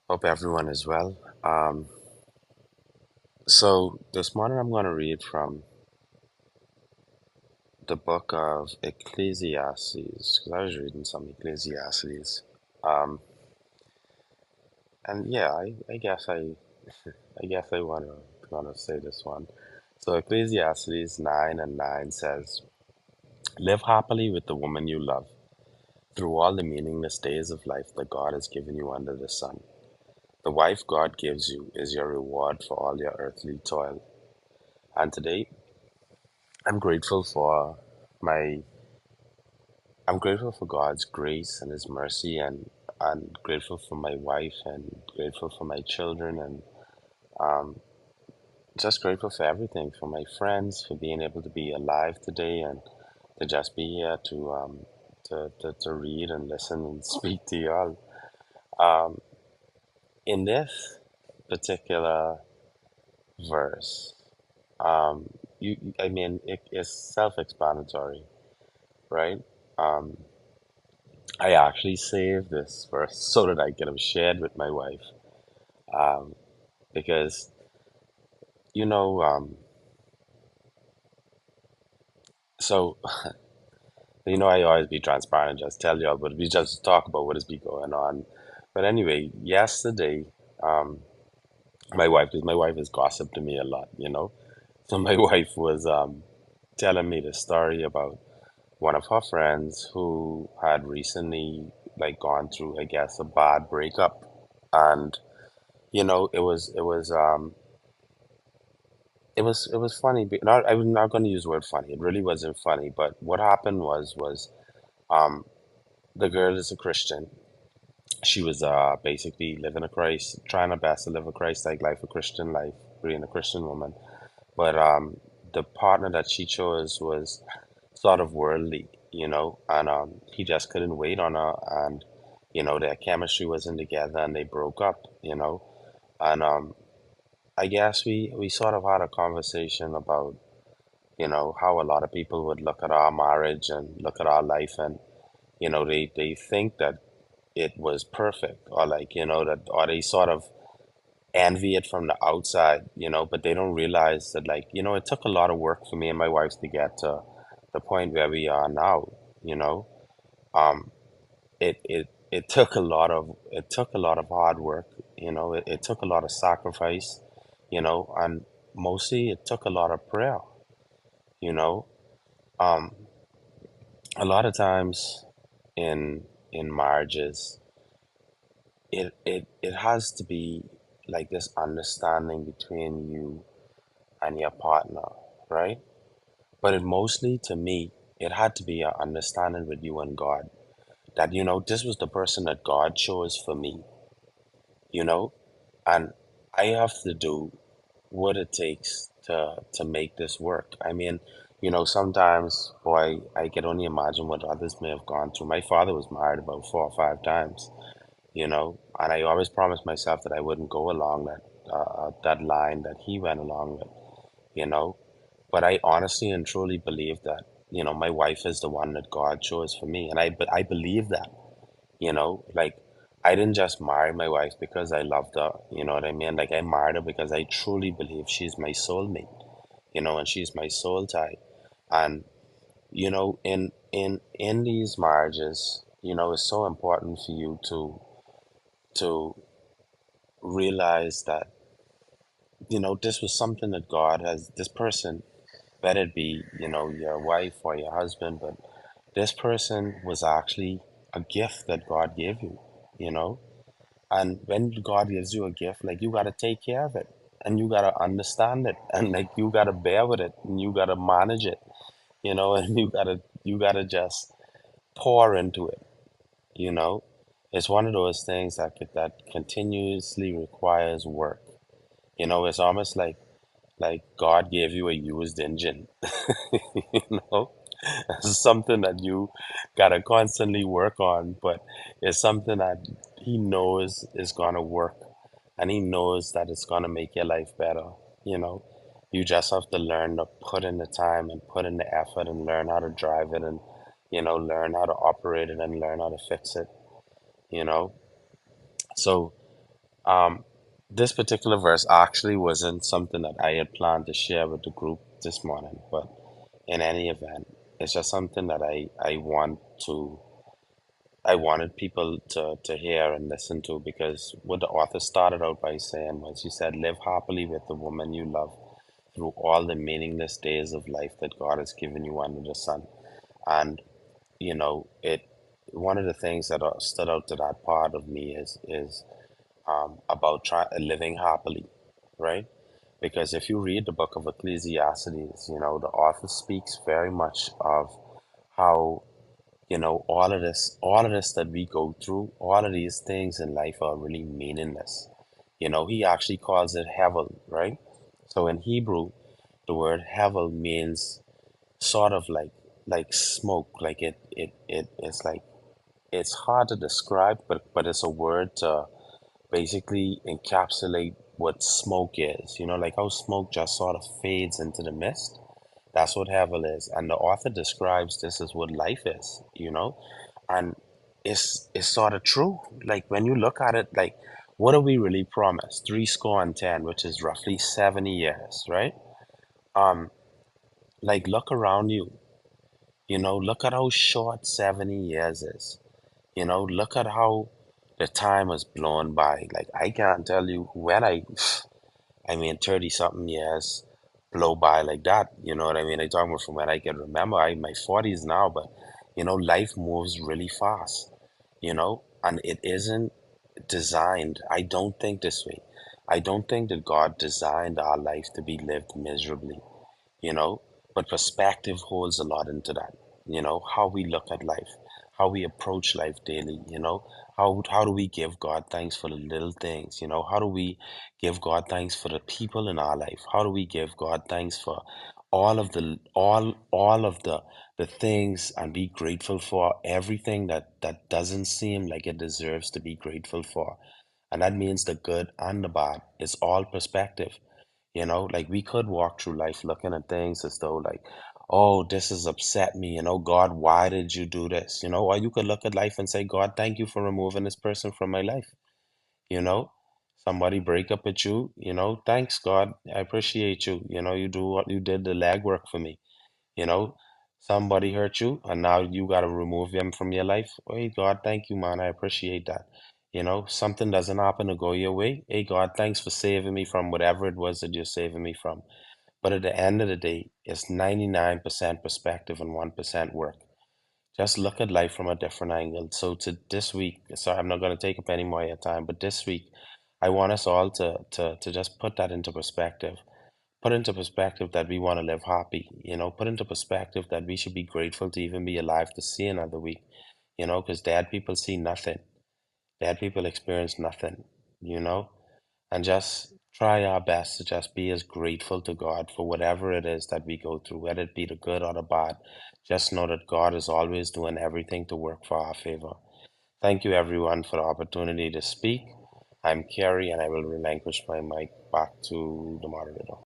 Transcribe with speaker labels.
Speaker 1: Hope everyone is well. So this morning I'm going to read from the book of Ecclesiastes because I was reading some Ecclesiastes. Um, and yeah, I guess I want to say this one. So Ecclesiastes 9:9 says, "Live happily with the woman you love through all the meaningless days of life that God has given you under the sun. The wife God gives you is your reward for all your earthly toil." And today I'm grateful for my I'm grateful for God's grace and his mercy and grateful for my wife and grateful for my children and um just grateful for everything, for my friends, for being able to be alive today and to just be here to read and listen and speak to y'all. Um in this particular verse, um I mean it is self-explanatory, right? Um I actually saved this verse so that I could have shared with my wife. Um, because you know, so I always be transparent and just tell y'all, but we just talk about what has been going on. But anyway, yesterday, um, because my wife has gossiped to me a lot. So my wife was telling me the story about one of her friends who had recently like gone through, I guess, a bad breakup, and it was funny. Not I'm not going to use the word funny. It really wasn't funny. But what happened was um the girl is a Christian. She was basically living a Christ, trying her best to live a Christ-like life, a Christian life, being a Christian woman. But the partner that she chose was sort of worldly, and he just couldn't wait on her, and their chemistry wasn't together, and they broke up. And I guess we sort of had a conversation about how a lot of people would look at our marriage and look at our life and they think that it was perfect or like that or they sort of envy it from the outside, but they don't realize that like it took a lot of work for me and my wife to get to the point where we are now you know um it took a lot of hard work. It took a lot of sacrifice, and mostly it took a lot of prayer you know um a lot of times in marriages it has to be like this understanding between you and your partner, right? But it mostly to me it had to be an understanding with you and God that this was the person that God chose for me, and I have to do what it takes to make this work. I mean, sometimes, boy, I can only imagine what others may have gone through. My father was married about 4 or 5 times, and I always promised myself that I wouldn't go along that line that he went along with. But I honestly and truly believe that my wife is the one that God chose for me, and I believe that. Like I didn't just marry my wife because I loved her, you know what I mean? Like I married her because I truly believe she's my soulmate, and she's my soul tie. And in these marriages, it's so important for you to realize that this was something that God has this person, whether it be your wife or your husband, but this person was actually a gift that God gave you know? And when God gives you a gift, like you gotta take care of it and you gotta understand it and like you gotta bear with it and you gotta manage it, and you gotta just pour into it. It's one of those things that continuously requires work. It's almost like God gave you a used engine, you know? It's something that you gotta constantly work on, but it's something that He knows is gonna work and He knows that it's gonna make your life better, you know? You just have to learn to put in the time and put in the effort and learn how to drive it and learn how to operate it and learn how to fix it, you know? So, Um, this particular verse actually wasn't something that I had planned to share with the group this morning, but in any event, it's just something that I wanted people to hear and listen to, because what the author started out by saying was, he said, live happily with the woman you love through all the meaningless days of life that God has given you under the sun. And it one of the things that stood out to that part of me is about living happily, right? Because if you read the book of Ecclesiastes, the author speaks very much of how, all of this that we go through, all of these things in life are really meaningless. He actually calls it hevel, right? So in Hebrew, the word hevel means sort of like smoke, like it's like, it's hard to describe, but it's a word to basically encapsulate what smoke is. Like how smoke just sort of fades into the mist. That's what hevel is. And the author describes this as what life is. And it's sort of true. Like when you look at it, like what are we really promised? 3 score and 10, which is roughly 70 years, right? Um, like look around you, look at how short 70 years is. Look at how the time has blown by. Like I can't tell you when I mean 30 something years blow by like that. You know what I mean? I talking about from when I can remember. I'm in my 40s now, but life moves really fast, and it isn't designed. I don't think this way. I don't think that God designed our life to be lived miserably, you know but perspective holds a lot into that. How we look at life, how we approach life daily. How do we give God thanks for the little things? How do we give God thanks for the people in our life? How do we give God thanks for all of the things, and be grateful for everything that doesn't seem like it deserves to be grateful for? And that means the good and the bad. It's all perspective. Like we could walk through life looking at things as though, like, oh, this has upset me. God, why did you do this? Or you could look at life and say, God, thank you for removing this person from my life. You know, Somebody break up with you, thanks, God. I appreciate you. You do what you did the legwork for me. You know, Somebody hurt you and now you got to remove them from your life. Hey, God, thank you, man. I appreciate that. Something doesn't happen to go your way. Hey, God, thanks for saving me from whatever it was that you're saving me from. But at the end of the day, it's 99% perspective and 1% work. Just look at life from a different angle. So to this week, sorry, I'm not going to take up any more of your time, but this week, I want us all to just put that into perspective. Put into perspective that we want to live happy. Put into perspective that we should be grateful to even be alive to see another week. Because dead people see nothing. Dead people experience nothing, you know? And just try our best to just be as grateful to God for whatever it is that we go through, whether it be the good or the bad. Just know that God is always doing everything to work for our favor. Thank you, everyone, for the opportunity to speak. I'm Kerry, and I will relinquish my mic back to the moderator.